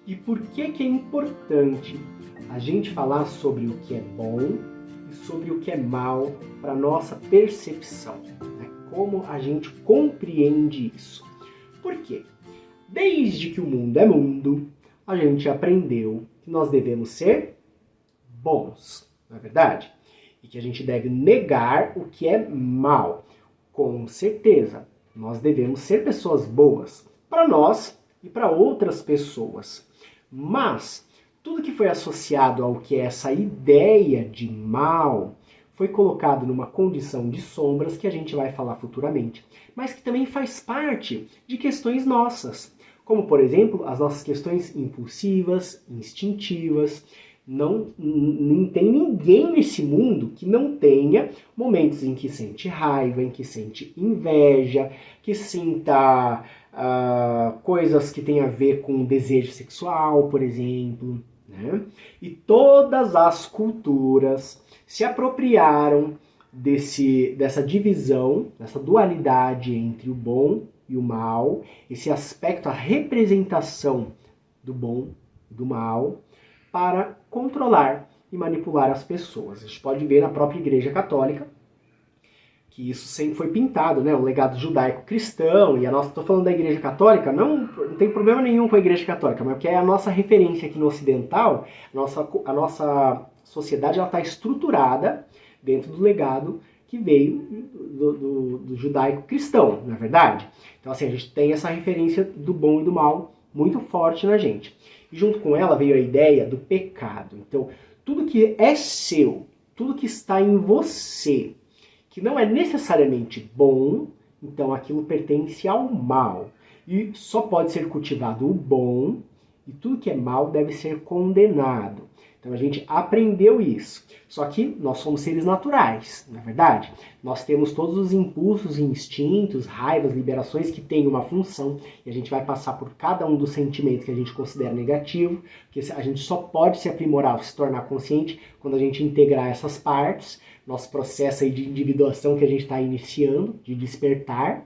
E por que é importante a gente falar sobre o que é bom e sobre o que é mal para a nossa percepção, né? Como a gente compreende isso? Por quê? Desde que o mundo é mundo, a gente aprendeu que nós devemos ser bons, não é verdade? E que a gente deve negar o que é mal. Com certeza, nós devemos ser pessoas boas para nós e para outras pessoas. Mas tudo que foi associado ao que é essa ideia de mal foi colocado numa condição de sombras que a gente vai falar futuramente, mas que também faz parte de questões nossas, como por exemplo as nossas questões impulsivas, instintivas. Não tem ninguém nesse mundo que não tenha momentos em que sente raiva, em que sente inveja, que sinta coisas que têm a ver com desejo sexual, por exemplo, né? E todas as culturas se apropriaram dessa divisão, dessa dualidade entre o bom e o mal, esse aspecto, a representação do bom e do mal, para controlar e manipular as pessoas. A gente pode ver na própria Igreja Católica que isso sempre foi pintado, né? O legado judaico-cristão, e estou falando da Igreja Católica, não tem problema nenhum com a Igreja Católica, mas porque é a nossa referência aqui no ocidental, a nossa sociedade está estruturada dentro do legado que veio do judaico-cristão, não é verdade? Então assim, a gente tem essa referência do bom e do mal muito forte na gente. E junto com ela veio a ideia do pecado. Então, tudo que é seu, tudo que está em você, que não é necessariamente bom, então aquilo pertence ao mal. E só pode ser cultivado o bom, e tudo que é mal deve ser condenado. Então a gente aprendeu isso. Só que nós somos seres naturais, não é verdade? Nós temos todos os impulsos, instintos, raivas, liberações que têm uma função, e a gente vai passar por cada um dos sentimentos que a gente considera negativo, porque a gente só pode se aprimorar, se tornar consciente, quando a gente integrar essas partes, nosso processo aí de individuação que a gente está iniciando, de despertar,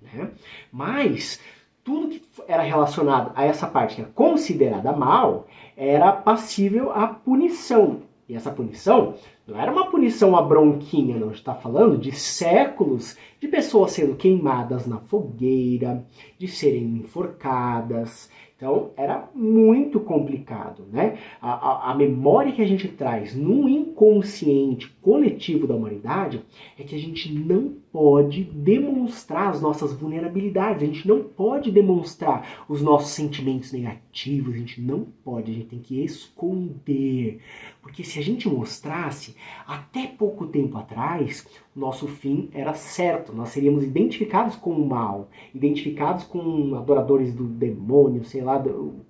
né? Mas tudo que era relacionado a essa parte que era considerada mal era passível à punição. E essa punição não era uma punição à bronquinha, não. A gente está falando de séculos de pessoas sendo queimadas na fogueira, de serem enforcadas. Então era muito complicado, né? A memória que a gente traz no inconsciente coletivo da humanidade é que a gente não pode demonstrar as nossas vulnerabilidades, a gente não pode demonstrar os nossos sentimentos negativos, a gente não pode, a gente tem que esconder. Porque se a gente mostrasse, até pouco tempo atrás, o nosso fim era certo, nós seríamos identificados com o mal, identificados com adoradores do demônio, sei lá,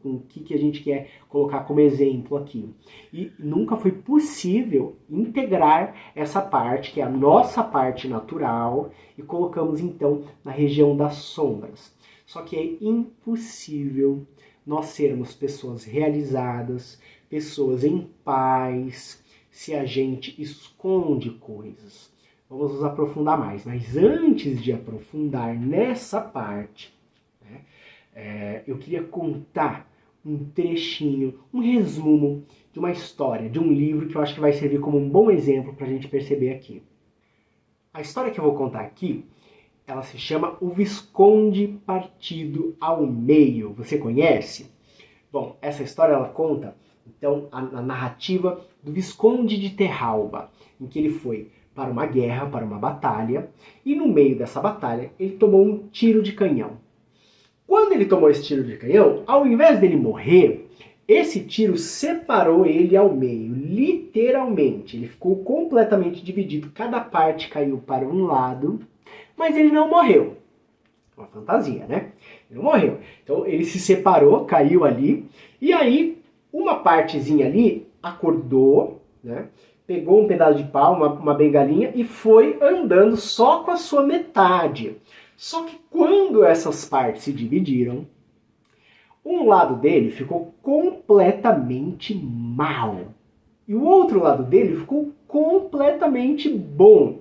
com o que a gente quer colocar como exemplo aqui. E nunca foi possível integrar essa parte, que é a nossa parte natural, e colocamos então na região das sombras. Só que é impossível nós sermos pessoas realizadas, pessoas em paz, se a gente esconde coisas. Vamos nos aprofundar mais, mas antes de aprofundar nessa parte, né, eu queria contar um trechinho, um resumo de uma história, de um livro que eu acho que vai servir como um bom exemplo para a gente perceber aqui. A história que eu vou contar aqui, ela se chama O Visconde Partido ao Meio. Você conhece? Bom, essa história ela conta, então, a narrativa do Visconde de Terralba, em que ele foi para uma guerra, para uma batalha, e no meio dessa batalha ele tomou um tiro de canhão. Quando ele tomou esse tiro de canhão, ao invés dele morrer, esse tiro separou ele ao meio, literalmente. Ele ficou completamente dividido, cada parte caiu para um lado, mas ele não morreu. Uma fantasia, né? Ele não morreu. Então ele se separou, caiu ali, e aí uma partezinha ali acordou, né? Pegou um pedaço de pau, uma bengalinha, e foi andando só com a sua metade. Só que quando essas partes se dividiram, um lado dele ficou completamente mal. E o outro lado dele ficou completamente bom.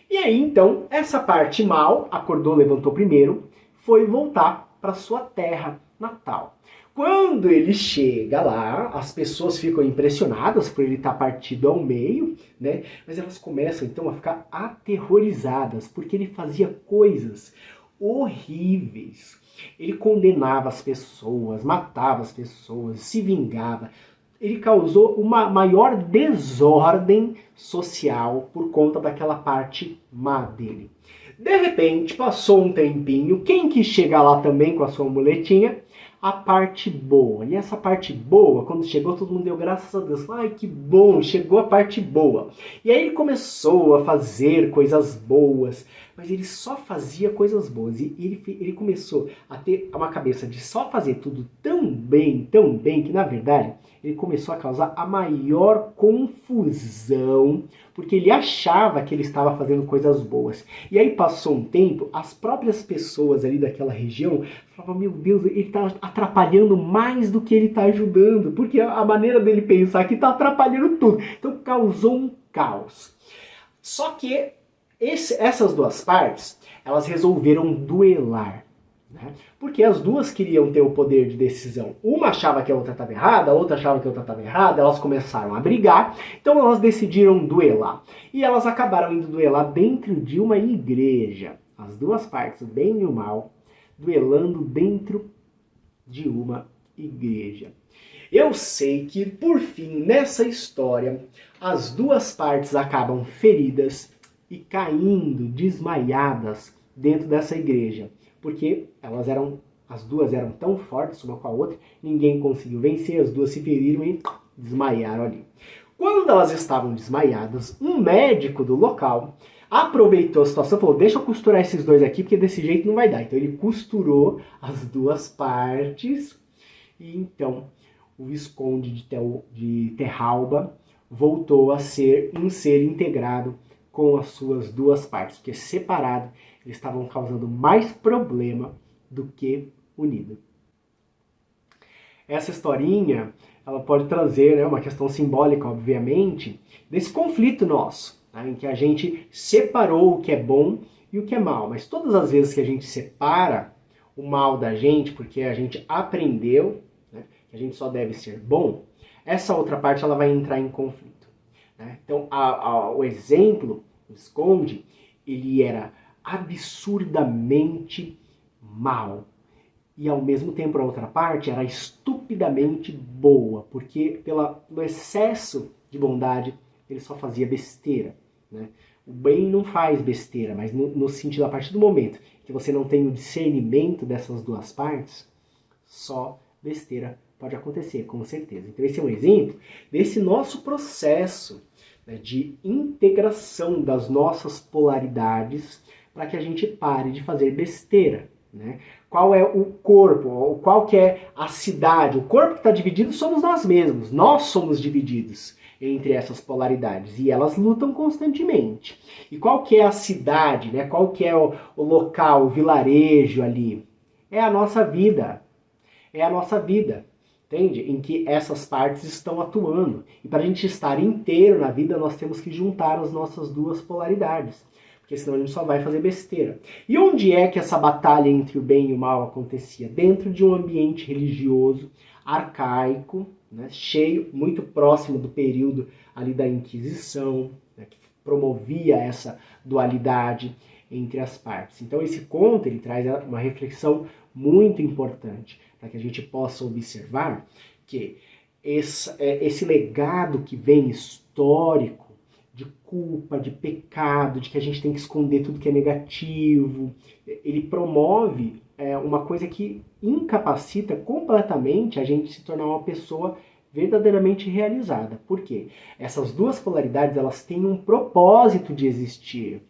E aí, então, essa parte mal acordou, levantou primeiro, foi voltar para sua terra natal. Quando ele chega lá, as pessoas ficam impressionadas por ele estar partido ao meio, né? Mas elas começam então a ficar aterrorizadas, porque ele fazia coisas horríveis. Ele condenava as pessoas, matava as pessoas, se vingava. Ele causou uma maior desordem social por conta daquela parte má dele. De repente, passou um tempinho, quem que chega lá também com a sua muletinha? A parte boa. E essa parte boa, quando chegou, todo mundo deu graças a Deus. Ai, que bom, chegou a parte boa. E aí ele começou a fazer coisas boas, mas ele só fazia coisas boas. E ele começou a ter uma cabeça de só fazer tudo tão bem, que na verdade ele começou a causar a maior confusão, porque ele achava que ele estava fazendo coisas boas. E aí passou um tempo, as próprias pessoas ali daquela região falavam, meu Deus, ele está atrapalhando mais do que ele está ajudando, porque a maneira dele pensar que está atrapalhando tudo. Então causou um caos. Só que essas duas partes, elas resolveram duelar. Né? Porque as duas queriam ter o poder de decisão. Uma achava que a outra estava errada, a outra achava que a outra estava errada, elas começaram a brigar, então elas decidiram duelar. E elas acabaram indo duelar dentro de uma igreja. As duas partes, o bem e o mal, duelando dentro de uma igreja. Eu sei que, por fim, nessa história, as duas partes acabam feridas e caindo, desmaiadas dentro dessa igreja. Porque as duas eram tão fortes uma com a outra, ninguém conseguiu vencer, as duas se feriram e desmaiaram ali. Quando elas estavam desmaiadas, um médico do local aproveitou a situação e falou, deixa eu costurar esses dois aqui, porque desse jeito não vai dar. Então ele costurou as duas partes e então o Visconde de Terralba voltou a ser um ser integrado com as suas duas partes, porque separado eles estavam causando mais problema do que unido. Essa historinha, ela pode trazer, né, uma questão simbólica, obviamente, desse conflito nosso, né, em que a gente separou o que é bom e o que é mal. Mas todas as vezes que a gente separa o mal da gente, porque a gente aprendeu, né, que a gente só deve ser bom, essa outra parte ela vai entrar em conflito. Né? Então, o exemplo, o Visconde, ele era absurdamente mal. E ao mesmo tempo a outra parte era estupidamente boa, porque pelo excesso de bondade ele só fazia besteira. Né? O bem não faz besteira, mas no sentido, a partir do momento que você não tem o discernimento dessas duas partes, só besteira pode acontecer, com certeza. Então esse é um exemplo desse nosso processo, né, de integração das nossas polaridades, para que a gente pare de fazer besteira. Né? Qual é o corpo? Qual que é a cidade? O corpo que está dividido somos nós mesmos. Nós somos divididos entre essas polaridades e elas lutam constantemente. E qual que é a cidade? Né? Qual que é o local, o vilarejo ali? É a nossa vida. É a nossa vida. Entende? Em que essas partes estão atuando. E para a gente estar inteiro na vida, nós temos que juntar as nossas duas polaridades. Porque senão a gente só vai fazer besteira. E onde é que essa batalha entre o bem e o mal acontecia? Dentro de um ambiente religioso, arcaico, né, cheio, muito próximo do período ali da Inquisição, né, que promovia essa dualidade entre as partes. Então esse conto ele traz uma reflexão muito importante, para que a gente possa observar que esse legado que vem histórico, de culpa, de pecado, de que a gente tem que esconder tudo que é negativo, ele promove uma coisa que incapacita completamente a gente se tornar uma pessoa verdadeiramente realizada. Por quê? Essas duas polaridades, elas têm um propósito de existir.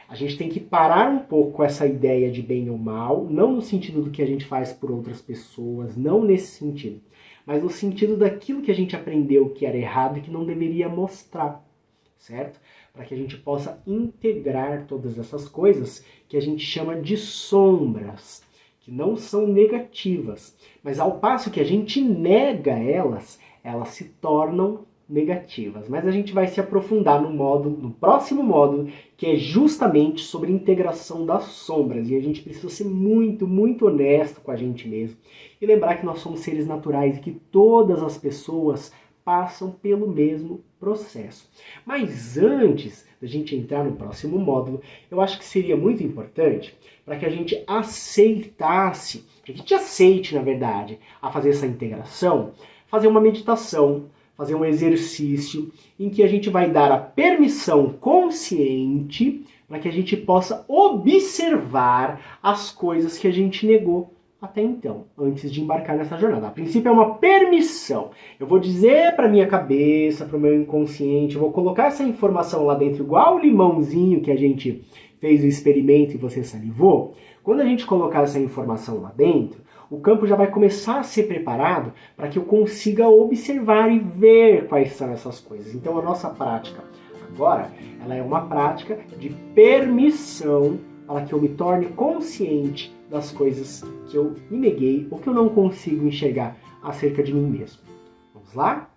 A gente tem que parar um pouco com essa ideia de bem ou mal, não no sentido do que a gente faz por outras pessoas, não nesse sentido, mas no sentido daquilo que a gente aprendeu que era errado e que não deveria mostrar. Certo? Para que a gente possa integrar todas essas coisas que a gente chama de sombras, que não são negativas, mas ao passo que a gente nega elas, elas se tornam negativas. Mas a gente vai se aprofundar no próximo módulo, que é justamente sobre integração das sombras. E a gente precisa ser muito, muito honesto com a gente mesmo. E lembrar que nós somos seres naturais e que todas as pessoas passam pelo mesmo processo. Mas antes da gente entrar no próximo módulo, eu acho que seria muito importante para que a gente aceitasse, que a gente aceite, na verdade, a fazer essa integração, fazer uma meditação, fazer um exercício em que a gente vai dar a permissão consciente para que a gente possa observar as coisas que a gente negou até então, antes de embarcar nessa jornada. A princípio é uma permissão. Eu vou dizer para minha cabeça, para o meu inconsciente, eu vou colocar essa informação lá dentro, igual o limãozinho que a gente fez o experimento e você salivou. Quando a gente colocar essa informação lá dentro, o campo já vai começar a ser preparado para que eu consiga observar e ver quais são essas coisas. Então a nossa prática agora, ela é uma prática de permissão para que eu me torne consciente das coisas que eu me neguei ou que eu não consigo enxergar acerca de mim mesmo. Vamos lá?